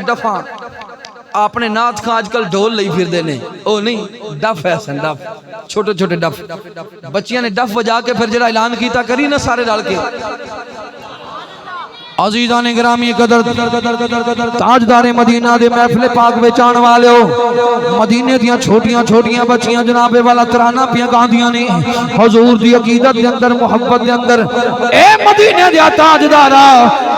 ڈفاں اپنے نات کا آج کل ڈھول لئی پھر دینے او نہیں ڈف ہے سن ڈف چھوٹے چھوٹے ڈف بچیاں نے ڈف بجا کے پھر جڑا اعلان کیتا کری نا سارے ڈال کے عزیزان گرامی قدر تاجدار مدینہ دے محفل پاک وچان والے ہو مدینے دیاں چھوٹیاں چھوٹیاں بچیاں جناب والا ترانہ پیاں گاندیاں نے حضور دی عقیدت دے اندر محبت دے اندر اے مدینے دیا تاجدارا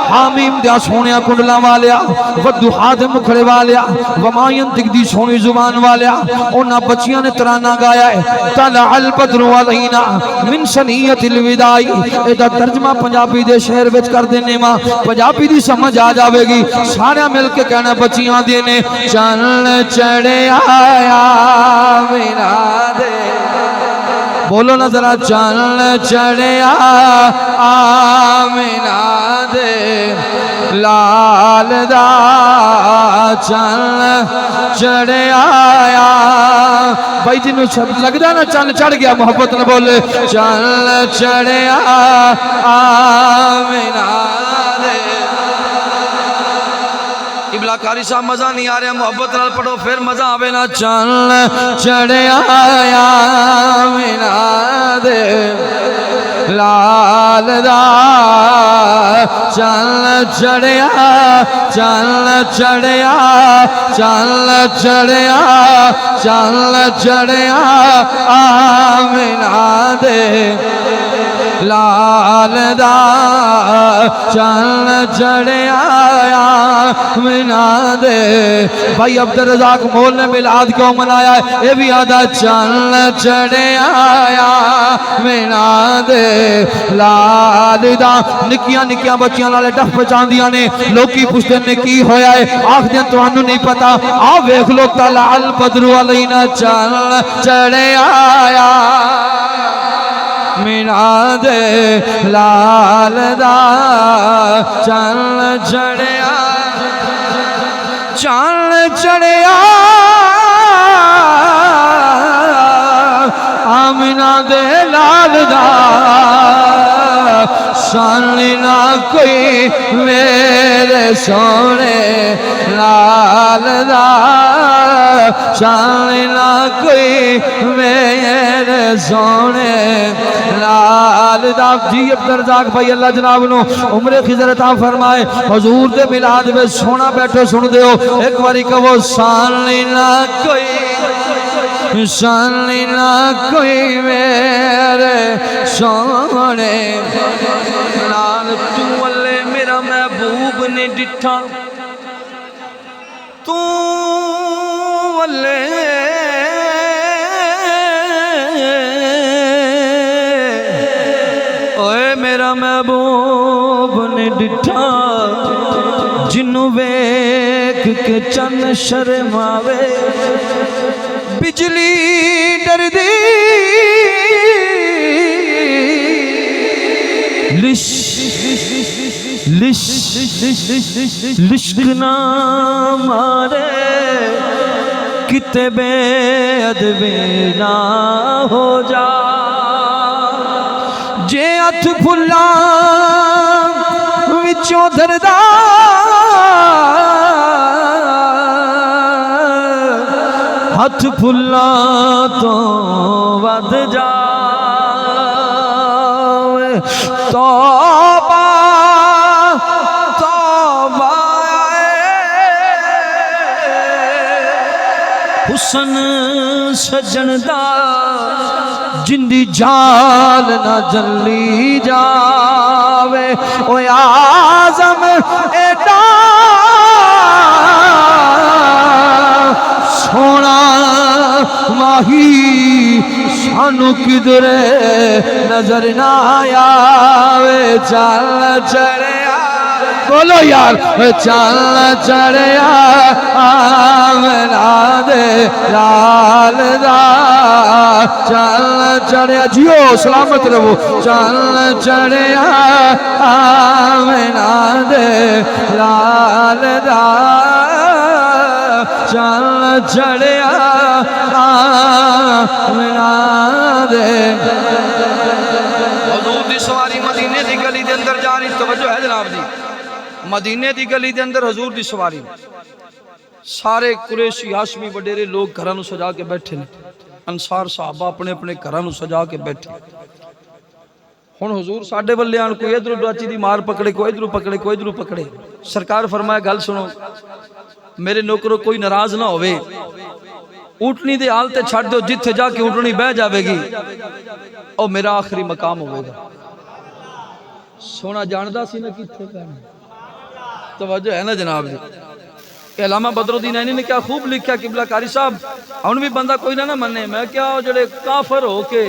حامیم دیا سونیا کنڈلاں والیا ودحا دے مکھڑے والیا ومائن تک دی سونی زبان والیا انہاں بچیاں نے ترانہ گایا ہے طلع البدر علینا من سنیت الوداعی ایدہ ترجمہ پنجابی دے شہر وچ کر دینے ماں پنجابی دی سمجھ آ جاوے گی سارے مل کے کہنا بچیاں دینے چل چڑھے آیا میرا دے بولو نا ذرا چل چڑھے آیا میرا دے لال دا چل چڑھے آیا بھائی جنہوں شبد لگ دا نا چل چڑھ گیا محبت نہ بولے چل چڑھے آیا میرا ابلا کاری صاحب مزہ نہیں آ رہا محبت نال پڑھو پھر مزہ آوے نا چل چڑھے آیا میرا دے لال دا چل چڑھے آیا چل چڑھے آیا چل چڑھے آیا چل چڑھے آیا میرا دے لال دا چل چڑھے آیا مینا دے بھائی عبدالرزاق مول نے میلاد کیوں منایا ہے یہ بھی آدھا چل چڑھے آیا مینا دے لال دا نکیاں نکیاں بچیاں لالے ڈف پچان دیا نے لوکی پوچھتے نے کی ہویا ہے آخ دیں تو انہوں نہیں پتا آو ویکھ لو طلع البدر علینا چل چڑھے آیا مینا دے لال دا چل چڑھے چل چڑھے آمینہ دے لال دا سانی نہ کوئی میرے سونے لال دا سانی نہ کوئی میرے سونے لال دا جی عبدالرزاق بھائی اللہ جناب نو عمر خضر عطا فرمائے حضور دے میلاد میں سونا بیٹھے سن دے ہو ایک باری کہو سانی نہ کوئی سانی نہ کوئی میرے سونے لال تو والے میرا محبوب نے ڈٹھا تو والے اوے میرا محبوب نے ڈٹھا جنوں ویکھ کے چن شرماوے بجلی ڈر دی لشک نہ مارے کتے بے ادبی نہ ہو جا جے ہتھ پھلا وچوں دھردا ہتھ پھلا تو ود جا توبہ توبہ حسن سجن دا جندی جال نہ جلی جاوے اوے آزم ایڈا سونا ماہی سانو کدرے نظر نہ آیا چل چڑھے بولو یار چل چڑھے مینا دے لال دا چل چڑھے جیو سلامت رہو چل چڑھے مینا دے لال دا چل چڑھے مینا دے حضور دی سواری مدینے دی گلی دے اندر جا رہی توجہ ہے جناب دی مدینے دی گلی دے اندر حضور دی سواری سارے قریشی ہاشمی وڈیرے لوگ گھراں نو سجا کے بیٹھے نے، انصار صحابہ اپنے اپنے گھراں نو سجا کے بیٹھے۔ ہن حضور ساڈے ولے آن کوئی ادھر ڈاچی دی مار پکڑے، کوئی ادھر پکڑے، کوئی ادھر پکڑے۔ سرکار فرمایا گل سنو، میرے نوکرو کوئی ناراض نہ ہوئے، اونٹنی دے حال تے چھڑ دو، جتھے جا کے اونٹنی بہ جاوے گی او میرا آخری مقام ہوئے گا۔ سونا جاندہ سی نا کتھے کہنا، توجہ ہے نا جناب جی۔ کہ علامہ بدرالدین عینی نے کیا خوب لکھا قبلہ کاری صاحب، ہن بھی بندہ کوئی نہ منے، میں کیا جڑے کافر ہو کے